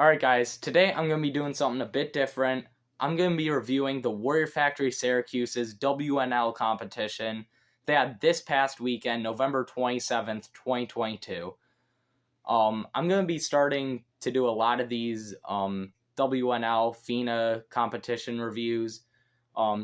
Alright guys, today I'm going to be doing something a bit different. I'm going to be reviewing the Warrior Factory Syracuse's WNL competition they had this past weekend, November 27th, 2022. I'm going to be starting to do a lot of these WNL FINA competition reviews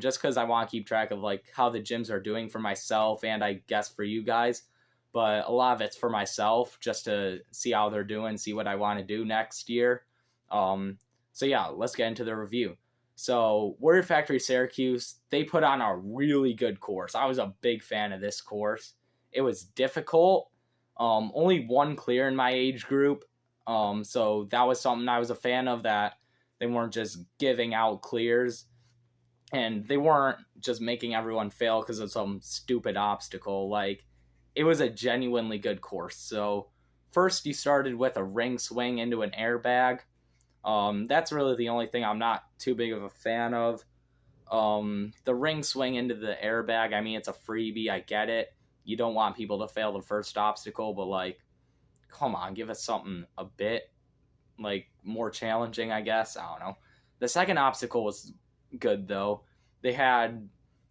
just because I want to keep track of like how the gyms are doing for myself and I guess for you guys. But a lot of it's for myself just to see how they're doing, see what I want to do next year. Um, so yeah, let's get into the review. So Warrior Factory Syracuse, they put on a really good course. I was a big fan of this course. It was difficult. Only one clear in my age group. So that was something I was a fan of, that they weren't just giving out clears and they weren't just making everyone fail because of some stupid obstacle. Like, it was a genuinely good course. So first you started with a ring swing into an airbag. That's really the only thing I'm not too big of a fan of. The ring swing into the airbag, I mean, it's a freebie, I get it. You don't want people to fail the first obstacle, but like, come on, give us something a bit like more challenging, I guess. I don't know. The second obstacle was good though. They had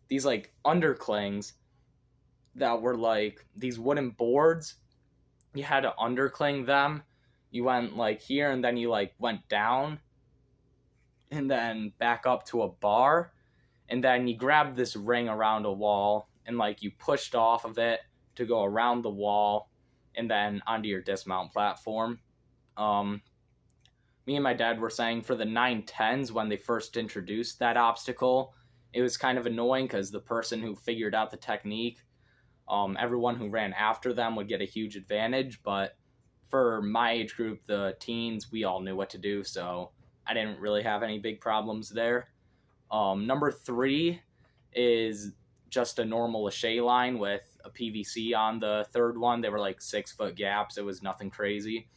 these like underclings that were like these wooden boards. You had to undercling them. You went like here and then you like went down and then back up to a bar, and then you grabbed this ring around a wall and like you pushed off of it to go around the wall and then onto your dismount platform. Um, Me and my dad were saying for the 910s when they first introduced that obstacle, it was kind of annoying because the person who figured out the technique, everyone who ran after them would get a huge advantage. But for my age group, the teens, we all knew what to do, so I didn't really have any big problems there. Number three is just a normal lachey line with a PVC on the third one. They were like 6 foot gaps. It was nothing crazy.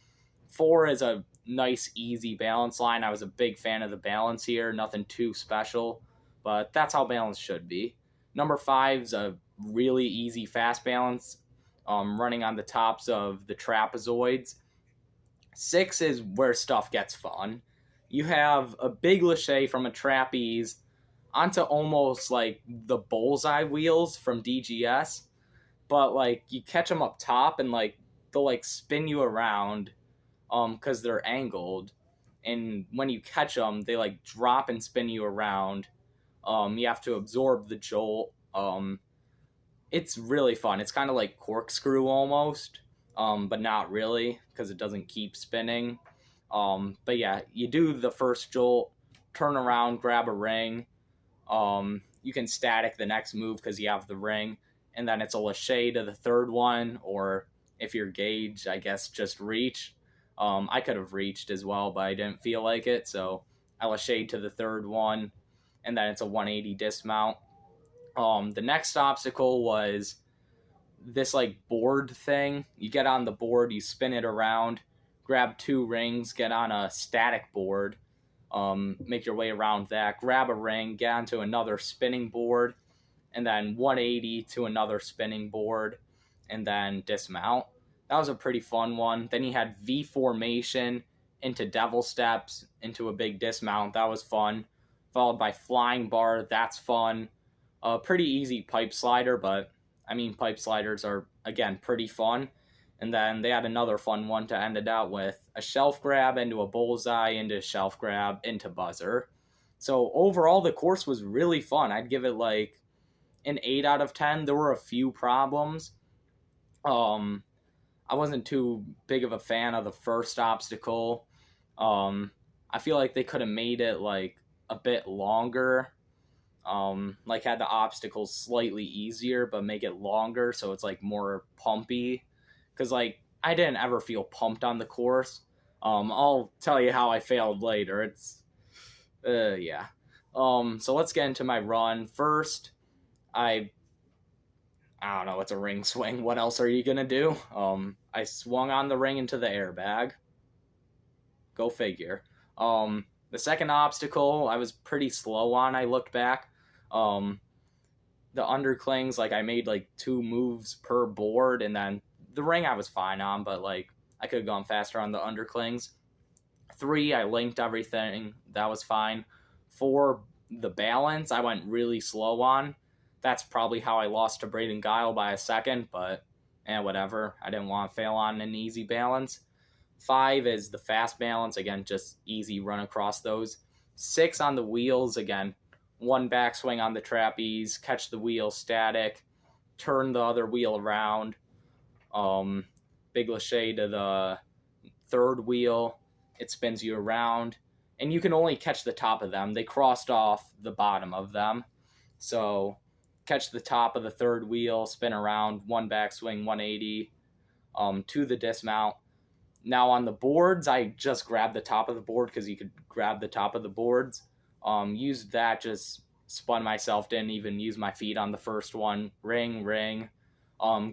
Four is a nice, easy balance line. I was a big fan of the balance here. Nothing too special, but that's how balance should be. Number five's a really easy fast balance, running on the tops of the trapezoids. Six is where stuff gets fun. You have a big lachey from a trapeze onto almost like the bullseye wheels from DGS, but like you catch them up top and like they'll like spin you around because they're angled, and when you catch them they like drop and spin you around. You have to absorb the jolt. It's really fun. It's kind of like corkscrew almost, but not really because it doesn't keep spinning. But yeah, you do the first jolt, turn around, grab a ring. You can static the next move because you have the ring, and then it's a lachey to the third one, or if you're Gage, I guess just reach. I could have reached as well, but I didn't feel like it, so I lacheyed to the third one, and then it's a 180 dismount. The next obstacle was this like board thing. You get on the board, you spin it around, grab two rings, get on a static board, make your way around that, grab a ring, get onto another spinning board, and then 180 to another spinning board, and then dismount. That was a pretty fun one. Then you had V formation into devil steps into a big dismount. That was fun. Followed by flying bar. That's fun. A pretty easy pipe slider, but I mean, pipe sliders are, again, pretty fun. And then they had another fun one to end it out with a shelf grab into a bullseye, into shelf grab, into buzzer. So overall, the course was really fun. I'd give it like an 8 out of 10. There were a few problems. I wasn't too big of a fan of the first obstacle. I feel like they could have made it like a bit longer. Like had the obstacles slightly easier, but make it longer so it's like more pumpy. Cause like I didn't ever feel pumped on the course. I'll tell you how I failed later. It's yeah. So let's get into my run. First, I don't know, it's a ring swing. What else are you gonna do? I swung on the ring into the airbag. Go figure. The second obstacle I was pretty slow on. I looked back. The underclings, like I made like 2 moves per board, and then the ring I was fine on, but like I could have gone faster on the underclings. 3, I linked everything. That was fine. 4, the balance, I went really slow on. That's probably how I lost to Braden Guile by a second, but whatever. I didn't want to fail on an easy balance. 5 is the fast balance. Again, just easy run across those. 6 on the wheels. Again, 1 backswing on the trapeze, catch the wheel static, turn the other wheel around. Big lâché to the 3rd wheel. It spins you around. And you can only catch the top of them. They crossed off the bottom of them. So catch the top of the 3rd wheel, spin around, 1 backswing, 180 to the dismount. Now on the boards, I just grabbed the top of the board because you could grab the top of the boards. Used that, just spun myself, didn't even use my feet on the first one. Ring, ring.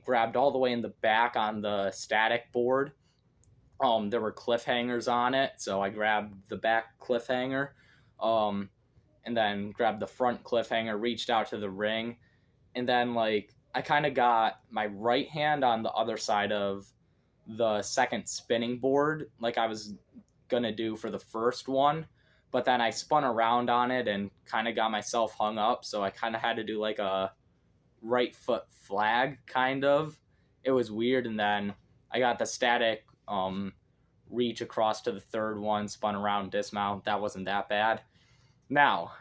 Grabbed all the way in the back on the static board. There were cliffhangers on it, so I grabbed the back cliffhanger. And then grabbed the front cliffhanger, reached out to the ring. And then, like, I kind of got my right hand on the other side of the second spinning board like I was gonna do for the first one, but then I spun around on it and kind of got myself hung up, so I kind of had to do like a right foot flag kind of. It was weird. And then I got the static reach across to the 3rd one, spun around, dismount. That wasn't that bad. Now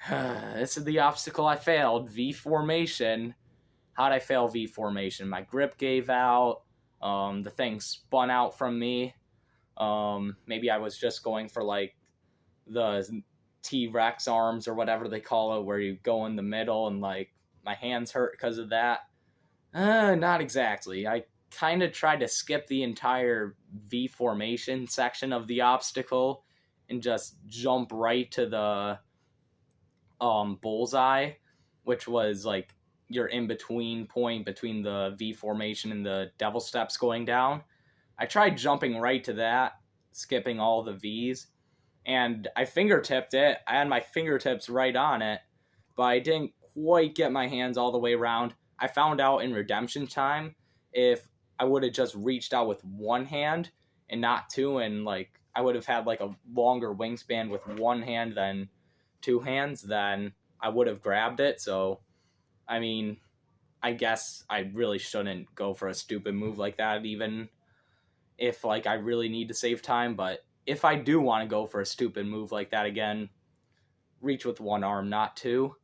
this is the obstacle I failed. V formation. How'd I fail V formation? My grip gave out. The thing spun out from me. Maybe I was just going for like the T-Rex arms or whatever they call it, where you go in the middle, and like my hands hurt because of that. Not exactly. I kind of tried to skip the entire V formation section of the obstacle and just jump right to the bullseye, which was like your in-between point between the V formation and the devil steps going down. I tried jumping right to that, skipping all the V's, and I fingertipped it. I had my fingertips right on it, but I didn't quite get my hands all the way around. I found out in redemption time, if I would have just reached out with one hand and not 2, and like I would have had like a longer wingspan with 1 hand than 2 hands, then I would have grabbed it. So I mean, I guess I really shouldn't go for a stupid move like that, even if like I really need to save time. But if I do want to go for a stupid move like that again, reach with 1 arm, not 2.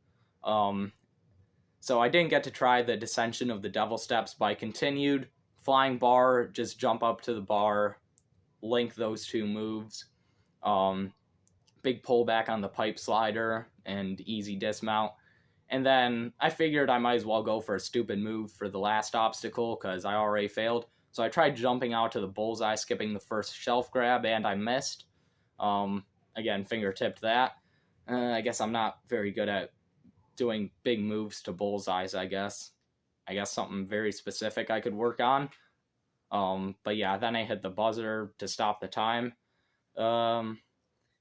So I didn't get to try the descension of the devil steps, but I continued. Flying bar, just jump up to the bar, link those 2 moves. Big pullback on the pipe slider and easy dismount. And then I figured I might as well go for a stupid move for the last obstacle because I already failed. So I tried jumping out to the bullseye, skipping the first shelf grab, and I missed. Again, fingertipped that. I guess I'm not very good at doing big moves to bullseyes, I guess. Something very specific I could work on. But yeah, then I hit the buzzer to stop the time. And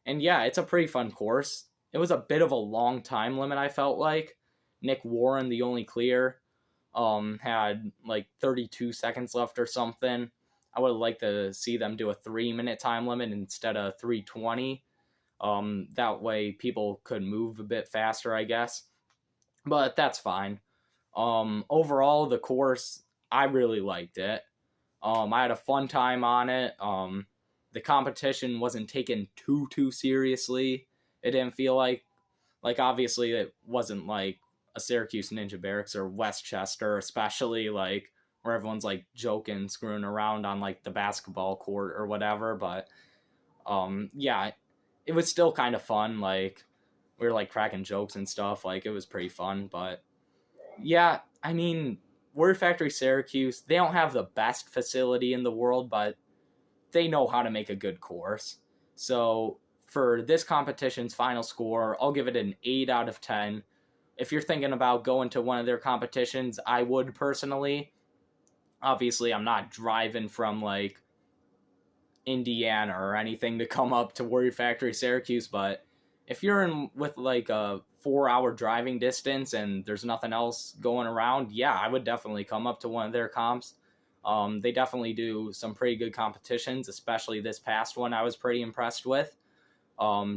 yeah, it's a pretty fun course. It was a bit of a long time limit, I felt like. Nick Warren, the only clear, had like 32 seconds left or something. I would have liked to see them do a 3-minute time limit instead of 3:20. That way people could move a bit faster, I guess. But that's fine. Overall, the course, I really liked it. I had a fun time on it. The competition wasn't taken too seriously. It didn't feel like obviously it wasn't like a Syracuse Ninja Barracks or Westchester, especially like where everyone's like joking, screwing around on like the basketball court or whatever. But yeah, it was still kind of fun. Like we were like cracking jokes and stuff. Like it was pretty fun. But yeah, I mean, Warrior Factory Syracuse, they don't have the best facility in the world, but they know how to make a good course. So for this competition's final score, I'll give it an 8 out of 10. If you're thinking about going to one of their competitions, I would personally. Obviously, I'm not driving from like Indiana or anything to come up to Warrior Factory Syracuse, but if you're in with like a 4-hour driving distance and there's nothing else going around, yeah, I would definitely come up to one of their comps. They definitely do some pretty good competitions, especially this past one I was pretty impressed with.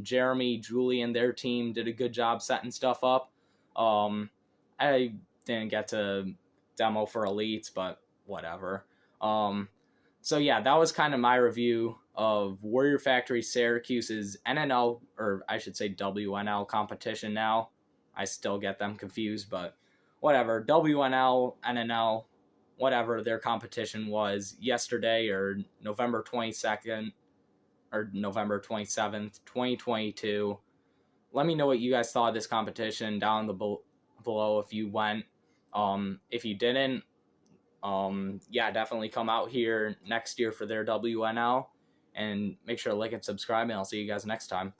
Jeremy, Julie, and their team did a good job setting stuff up. I didn't get to demo for Elites, but whatever. So yeah, that was kind of my review of Warrior Factory Syracuse's NNL, or I should say WNL competition now. I still get them confused, but whatever. WNL, NNL, whatever their competition was yesterday, or November 22nd or November 27th, 2022. Let me know what you guys thought of this competition down below if you went. If you didn't, yeah, definitely come out here next year for their WNL, and make sure to like and subscribe, and I'll see you guys next time.